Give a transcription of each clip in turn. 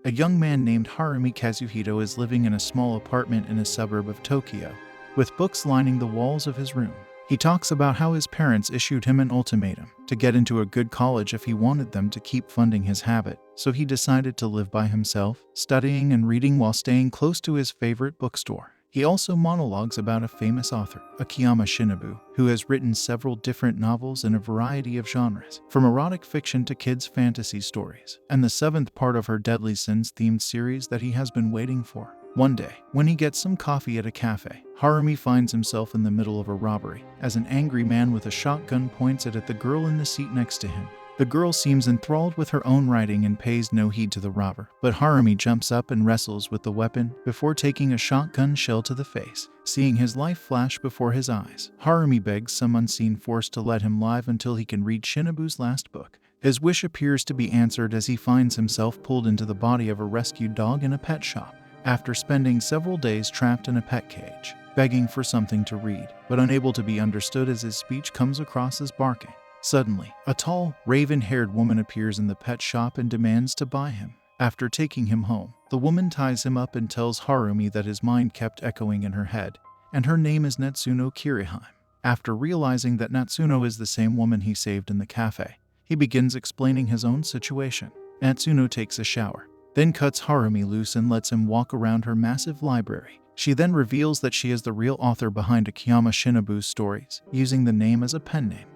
A young man named Harumi Kazuhito is living in a small apartment in a suburb of Tokyo, with books lining the walls of his room. He talks about how his parents issued him an ultimatum to get into a good college if he wanted them to keep funding his habit, so he decided to live by himself, studying and reading while staying close to his favorite bookstore. He also monologues about a famous author, Akiyama Shinobu, who has written several different novels in a variety of genres, from erotic fiction to kids' fantasy stories, and the seventh part of her Deadly Sins themed series that he has been waiting for. One day, when he gets some coffee at a cafe, Harumi finds himself in the middle of a robbery as an angry man with a shotgun points it at the girl in the seat next to him. The girl seems enthralled with her own writing and pays no heed to the robber, but Harumi jumps up and wrestles with the weapon before taking a shotgun shell to the face. Seeing his life flash before his eyes, Harumi begs some unseen force to let him live until he can read Shinobu's last book. His wish appears to be answered as he finds himself pulled into the body of a rescued dog in a pet shop, after spending several days trapped in a pet cage, begging for something to read, but unable to be understood as his speech comes across as barking. Suddenly, a tall, raven-haired woman appears in the pet shop and demands to buy him. After taking him home, the woman ties him up and tells Harumi that his mind kept echoing in her head, and her name is Natsuno Kiriheim. After realizing that Natsuno is the same woman he saved in the cafe, he begins explaining his own situation. Natsuno takes a shower, then cuts Harumi loose and lets him walk around her massive library. She then reveals that she is the real author behind Akiyama Shinobu's stories, using the name as a pen name.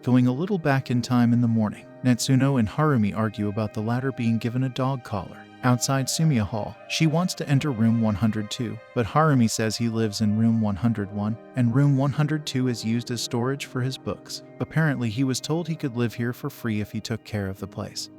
Going a little back in time in the morning, Natsuno and Harumi argue about the latter being given a dog collar. Outside Sumiya Hall, she wants to enter room 102, but Harumi says he lives in room 101, and room 102 is used as storage for his books. Apparently, he was told he could live here for free if he took care of the place.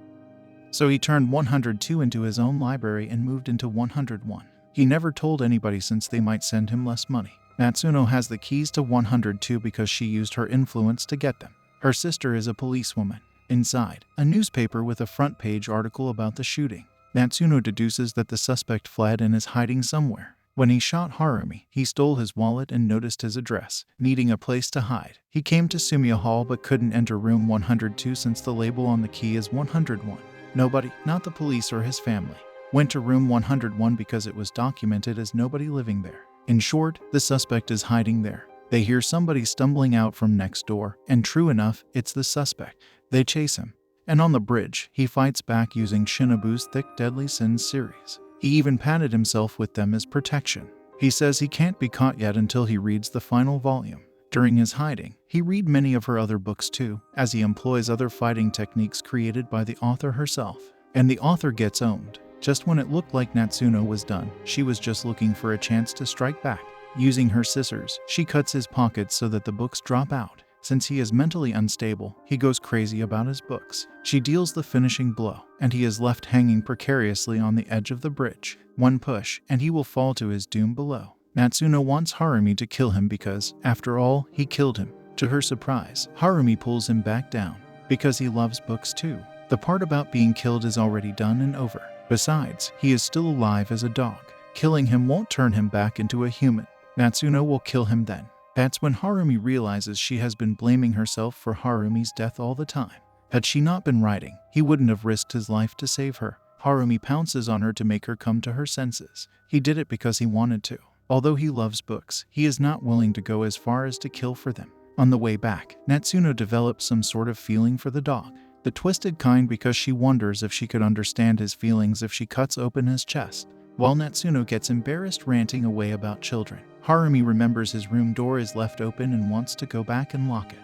So he turned 102 into his own library and moved into 101. He never told anybody since they might send him less money. Natsuno has the keys to 102 because she used her influence to get them. Her sister is a policewoman. Inside, a newspaper with a front-page article about the shooting. Natsuno deduces that the suspect fled and is hiding somewhere. When he shot Harumi, he stole his wallet and noticed his address. Needing a place to hide, he came to Sumiya Hall but couldn't enter room 102 since the label on the key is 101. Nobody, not the police or his family, went to room 101 because it was documented as nobody living there. In short, the suspect is hiding there. They hear somebody stumbling out from next door, and true enough, it's the suspect. They chase him, and on the bridge, he fights back using Shinobu's thick Deadly Sins series. He even padded himself with them as protection. He says he can't be caught yet until he reads the final volume. During his hiding, he read many of her other books too, as he employs other fighting techniques created by the author herself. And the author gets owned. Just when it looked like Natsuno was done, she was just looking for a chance to strike back. Using her scissors, she cuts his pockets so that the books drop out. Since he is mentally unstable, he goes crazy about his books. She deals the finishing blow, and he is left hanging precariously on the edge of the bridge. One push, and he will fall to his doom below. Natsuno wants Harumi to kill him because, after all, he killed him. To her surprise, Harumi pulls him back down, because he loves books too. The part about being killed is already done and over. Besides, he is still alive as a dog. Killing him won't turn him back into a human. Natsuno will kill him then. That's when Harumi realizes she has been blaming herself for Harumi's death all the time. Had she not been writing, he wouldn't have risked his life to save her. Harumi pounces on her to make her come to her senses. He did it because he wanted to. Although he loves books, he is not willing to go as far as to kill for them. On the way back, Natsuno develops some sort of feeling for the dog. The twisted kind because she wonders if she could understand his feelings if she cuts open his chest. While Natsuno gets embarrassed ranting away about children, Harumi remembers his room door is left open and wants to go back and lock it.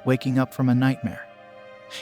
Waking up from a nightmare,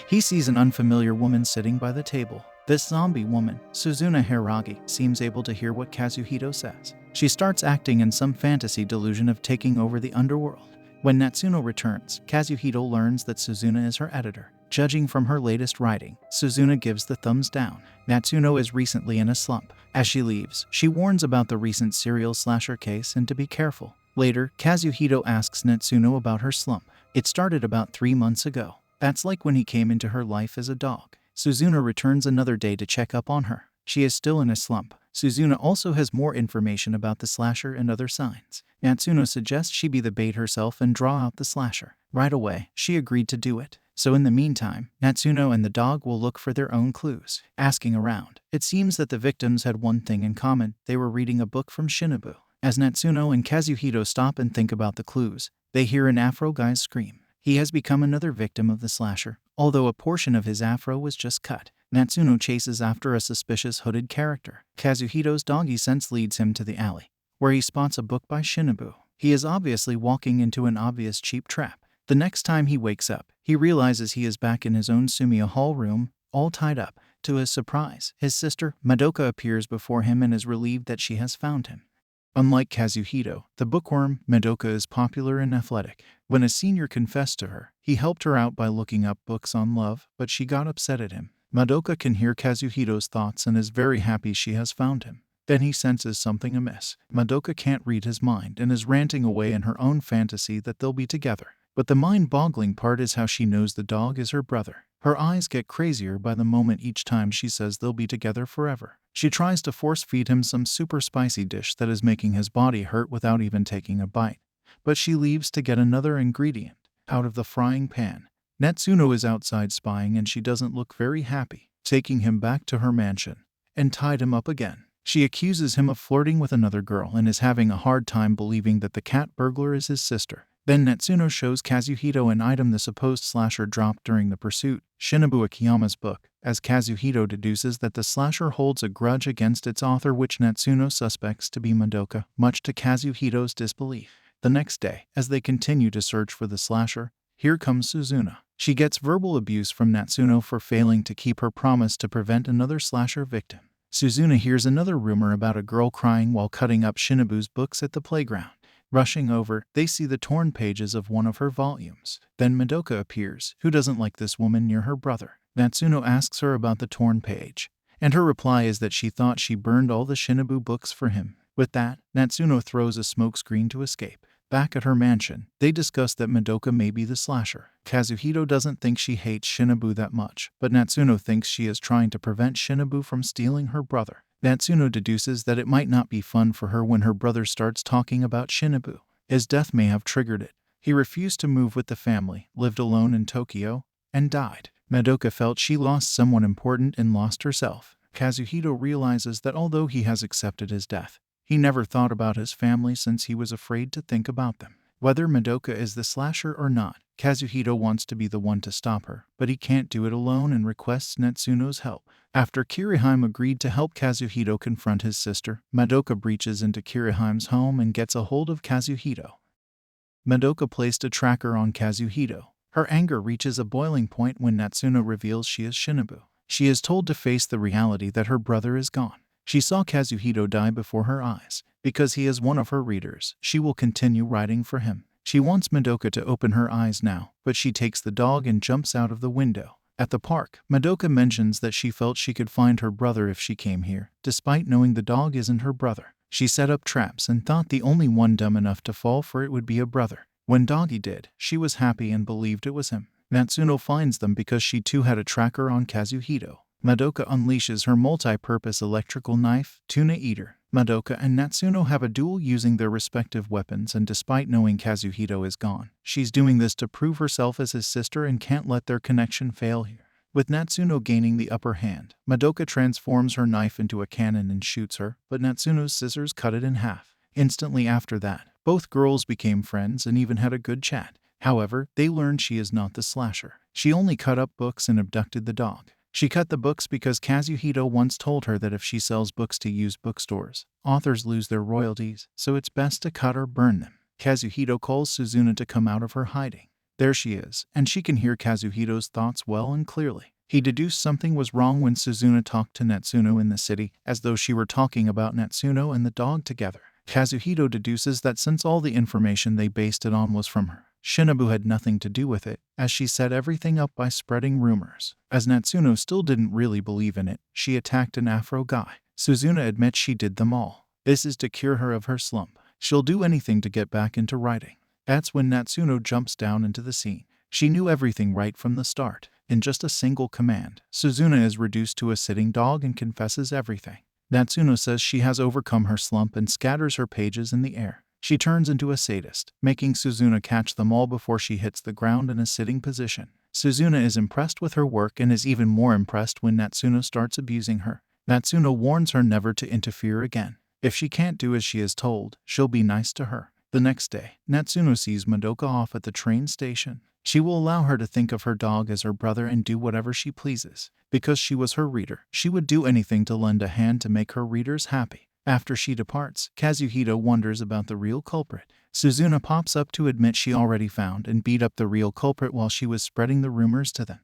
he sees an unfamiliar woman sitting by the table. This zombie woman, Suzuna Hiragi, seems able to hear what Kazuhito says. She starts acting in some fantasy delusion of taking over the underworld. When Natsuno returns, Kazuhito learns that Suzuna is her editor. Judging from her latest writing, Suzuna gives the thumbs down. Natsuno is recently in a slump. As she leaves, she warns about the recent serial slasher case and to be careful. Later, Kazuhito asks Natsuno about her slump. It started about 3 months ago. That's like when he came into her life as a dog. Suzuna returns another day to check up on her. She is still in a slump. Suzuna also has more information about the slasher and other signs. Natsuno suggests she be the bait herself and draw out the slasher. Right away, she agreed to do it. So in the meantime, Natsuno and the dog will look for their own clues. Asking around, it seems that the victims had one thing in common: they were reading a book from Shinobu. As Natsuno and Kazuhito stop and think about the clues, they hear an Afro guy's scream. He has become another victim of the slasher, although a portion of his afro was just cut. Natsuno chases after a suspicious hooded character. Kazuhito's doggy sense leads him to the alley, where he spots a book by Shinobu. He is obviously walking into an obvious cheap trap. The next time he wakes up, he realizes he is back in his own Sumiya Hall room, all tied up. To his surprise, his sister, Madoka, appears before him and is relieved that she has found him. Unlike Kazuhito, the bookworm, Madoka is popular and athletic. When a senior confessed to her, he helped her out by looking up books on love, but she got upset at him. Madoka can hear Kazuhito's thoughts and is very happy she has found him. Then he senses something amiss. Madoka can't read his mind and is ranting away in her own fantasy that they'll be together. But the mind-boggling part is how she knows the dog is her brother. Her eyes get crazier by the moment each time she says they'll be together forever. She tries to force-feed him some super spicy dish that is making his body hurt without even taking a bite. But she leaves to get another ingredient out of the frying pan. Natsuno is outside spying and she doesn't look very happy, taking him back to her mansion and tied him up again. She accuses him of flirting with another girl and is having a hard time believing that the cat burglar is his sister. Then Natsuno shows Kazuhito an item the supposed slasher dropped during the pursuit, Shinobu Akiyama's book, as Kazuhito deduces that the slasher holds a grudge against its author, which Natsuno suspects to be Madoka, much to Kazuhito's disbelief. The next day, as they continue to search for the slasher, here comes Suzuna. She gets verbal abuse from Natsuno for failing to keep her promise to prevent another slasher victim. Suzuna hears another rumor about a girl crying while cutting up Shinobu's books at the playground. Rushing over, they see the torn pages of one of her volumes. Then Madoka appears, who doesn't like this woman near her brother. Natsuno asks her about the torn page, and her reply is that she thought she burned all the Shinobu books for him. With that, Natsuno throws a smokescreen to escape. Back at her mansion, they discuss that Madoka may be the slasher. Kazuhito doesn't think she hates Shinobu that much, but Natsuno thinks she is trying to prevent Shinobu from stealing her brother. Natsuno deduces that it might not be fun for her when her brother starts talking about Shinobu. His death may have triggered it. He refused to move with the family, lived alone in Tokyo, and died. Madoka felt she lost someone important and lost herself. Kazuhito realizes that although he has accepted his death, he never thought about his family since he was afraid to think about them. Whether Madoka is the slasher or not, Kazuhito wants to be the one to stop her, but he can't do it alone and requests Natsuno's help. After Kiriheim agreed to help Kazuhito confront his sister, Madoka breaches into Kiriheim's home and gets a hold of Kazuhito. Madoka placed a tracker on Kazuhito. Her anger reaches a boiling point when Natsuno reveals she is Shinobu. She is told to face the reality that her brother is gone. She saw Kazuhito die before her eyes. Because he is one of her readers, she will continue writing for him. She wants Madoka to open her eyes now, but she takes the dog and jumps out of the window. At the park, Madoka mentions that she felt she could find her brother if she came here, despite knowing the dog isn't her brother. She set up traps and thought the only one dumb enough to fall for it would be a brother. When Doggy did, she was happy and believed it was him. Natsuno finds them because she too had a tracker on Kazuhito. Madoka unleashes her multi-purpose electrical knife, Tuna Eater. Madoka and Natsuno have a duel using their respective weapons, and despite knowing Kazuhito is gone, she's doing this to prove herself as his sister and can't let their connection fail here. With Natsuno gaining the upper hand, Madoka transforms her knife into a cannon and shoots her, but Natsuno's scissors cut it in half. Instantly after that, both girls became friends and even had a good chat. However, they learned she is not the slasher. She only cut up books and abducted the dog. She cut the books because Kazuhito once told her that if she sells books to used bookstores, authors lose their royalties, so it's best to cut or burn them. Kazuhito calls Suzuna to come out of her hiding. There she is, and she can hear Kazuhito's thoughts well and clearly. He deduced something was wrong when Suzuna talked to Natsuno in the city, as though she were talking about Natsuno and the dog together. Kazuhito deduces that since all the information they based it on was from her, Shinobu had nothing to do with it, as she set everything up by spreading rumors. As Natsuno still didn't really believe in it, she attacked an Afro guy. Suzuna admits she did them all. This is to cure her of her slump. She'll do anything to get back into writing. That's when Natsuno jumps down into the scene. She knew everything right from the start. In just a single command, Suzuna is reduced to a sitting dog and confesses everything. Natsuno says she has overcome her slump and scatters her pages in the air. She turns into a sadist, making Suzuna catch them all before she hits the ground in a sitting position. Suzuna is impressed with her work and is even more impressed when Natsuno starts abusing her. Natsuno warns her never to interfere again. If she can't do as she is told, she'll be nice to her. The next day, Natsuno sees Madoka off at the train station. She will allow her to think of her dog as her brother and do whatever she pleases. Because she was her reader, she would do anything to lend a hand to make her readers happy. After she departs, Kazuhito wonders about the real culprit. Suzuna pops up to admit she already found and beat up the real culprit while she was spreading the rumors to them.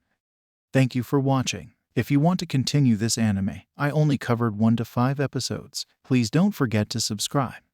Thank you for watching. If you want to continue this anime, I only covered 1 to 5 episodes. Please don't forget to subscribe.